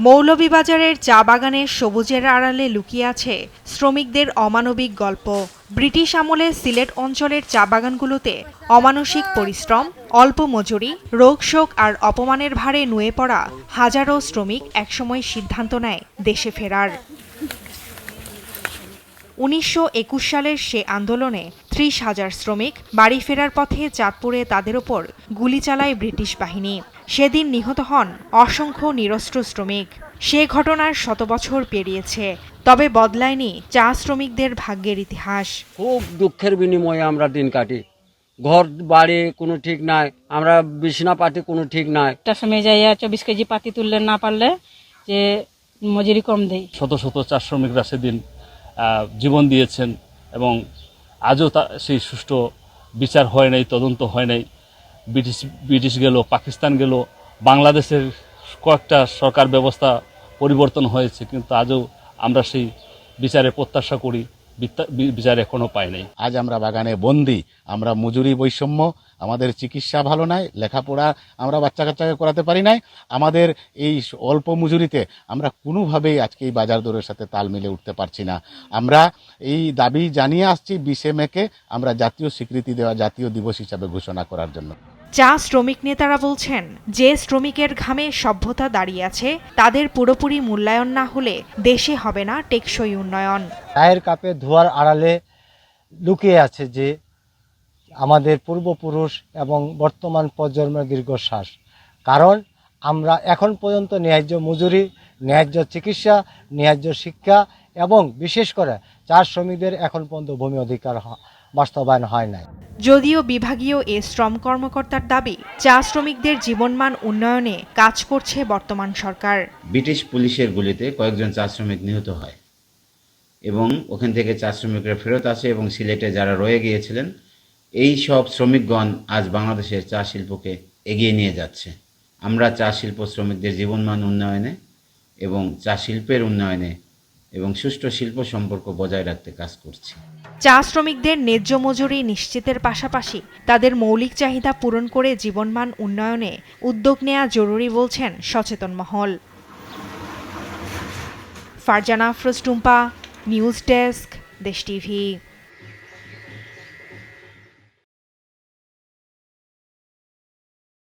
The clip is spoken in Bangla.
মৌলভীবাজারের চা বাগানের সবুজের আড়ালে লুকিয়ে আছে শ্রমিকদের অমানবিক গল্প। ব্রিটিশ আমলে সিলেট অঞ্চলের চা বাগানগুলোতে অমানসিক পরিশ্রম, অল্প মজুরি, রোগশোক আর অপমানের ভারে নুয়ে পড়া হাজারো শ্রমিক একসময় সিদ্ধান্ত নেয় দেশে ফেরার। ১৯২১ সালের সে আন্দোলনে ৩০,০০০ শ্রমিক বাড়ি ফেরার পথে চাঁদপুরে তাদের ওপর গুলি চালায় ব্রিটিশ বাহিনী। সেদিন নিহত হন অসংখ্য নিরস্ত্র শ্রমিক। সে ঘটনার ১০০ বছর পেরিয়েছে, তবে বদলায়নি চা শ্রমিকদের ভাগ্যের ইতিহাস। খুব দুঃখের বিনিময়ে আমরা দিন কাটি। ঘর বাড়ি কোনো ঠিক নাই, আমরা বিছনা পাতি কোনো ঠিক নাই। একটা সময় যাইয়া ২৪ কেজি পাতি তুললে না পারলে যে মজুরি কম দেয়। শত শত চা শ্রমিকরা সেদিন জীবন দিয়েছেন এবং আজও সেই সুষ্ঠু বিচার হয় নাই, তদন্ত হয় নাই। ব্রিটিশ গেল, পাকিস্তান গেল, বাংলাদেশের কয়েকটা সরকার ব্যবস্থা পরিবর্তন হয়েছে, কিন্তু আজও আমরা সেই বিচারে প্রত্যাশা করি, বিচার এখনো পাই নাই। আজ আমরা বাগানে বন্দি, আমরা মজুরি বৈষম্য, আমাদের চিকিৎসা ভালো নাই, লেখাপড়া আমরা বাচ্চা কাচ্চাকে করাতে পারি নাই। আমাদের এই অল্প মজুরিতে আমরা কোনোভাবেই আজকে এই বাজার দরের সাথে তাল মিলে উঠতে পারছি না। আমরা এই দাবি জানিয়ে আসছি ২০ মেকে আমরা জাতীয় স্বীকৃতি দেওয়া জাতীয় দিবস হিসাবে ঘোষণা করার জন্য। চা শ্রমিক নেতারা বলছেন, যে শ্রমিকের ঘামে সভ্যতা দাঁড়িয়ে আছে তাদের পুরোপুরি মূল্যায়ন না হলে দেশে হবে না টেকসই উন্নয়ন। চায়ের কাপে ধোয়ার আড়ালে লুকিয়ে আছে যে আমাদের পূর্বপুরুষ এবং বর্তমান প্রজন্মের দীর্ঘশ্বাস। কারণ আমরা এখন পর্যন্ত ন্যায্য মজুরি, ন্যায্য চিকিৎসা, ন্যায্য শিক্ষা এবং বিশেষ করে চা শ্রমিকদের এখন পর্যন্ত ভূমি অধিকার বাস্তবায়ন হয় নাই। যদিও বিভাগীয় এ শ্রম কর্মকর্তার দাবি, চা শ্রমিকদের জীবনমান উন্নয়নে কাজ করছে বর্তমান সরকার। ব্রিটিশ পুলিশের গুলিতে কয়েকজন চা শ্রমিক নিহত হয় এবং ওখান থেকে চা শ্রমিকরা ফেরত আসে এবং সিলেটে যারা রয়ে গিয়েছিলেন এই সব শ্রমিকগণ আজ বাংলাদেশের চা শিল্পকে এগিয়ে নিয়ে যাচ্ছে। আমরা চা শিল্প শ্রমিকদের জীবনমান উন্নয়নে এবং চা শিল্পের উন্নয়নে এবং সুষ্ঠু শিল্প সম্পর্ক বজায় রাখতে কাজ করছি। চা শ্রমিকদের ন্যায্য মজুরি নিশ্চিতের পাশাপাশি তাদের মৌলিক চাহিদা পূরণ করে জীবনমান উন্নয়নে উদ্যোগ নেওয়া জরুরি বলছেন সচেতন মহল। ফারজানা আফরোজ টুম্পা, নিউজ ডেস্ক, দেশ টিভি।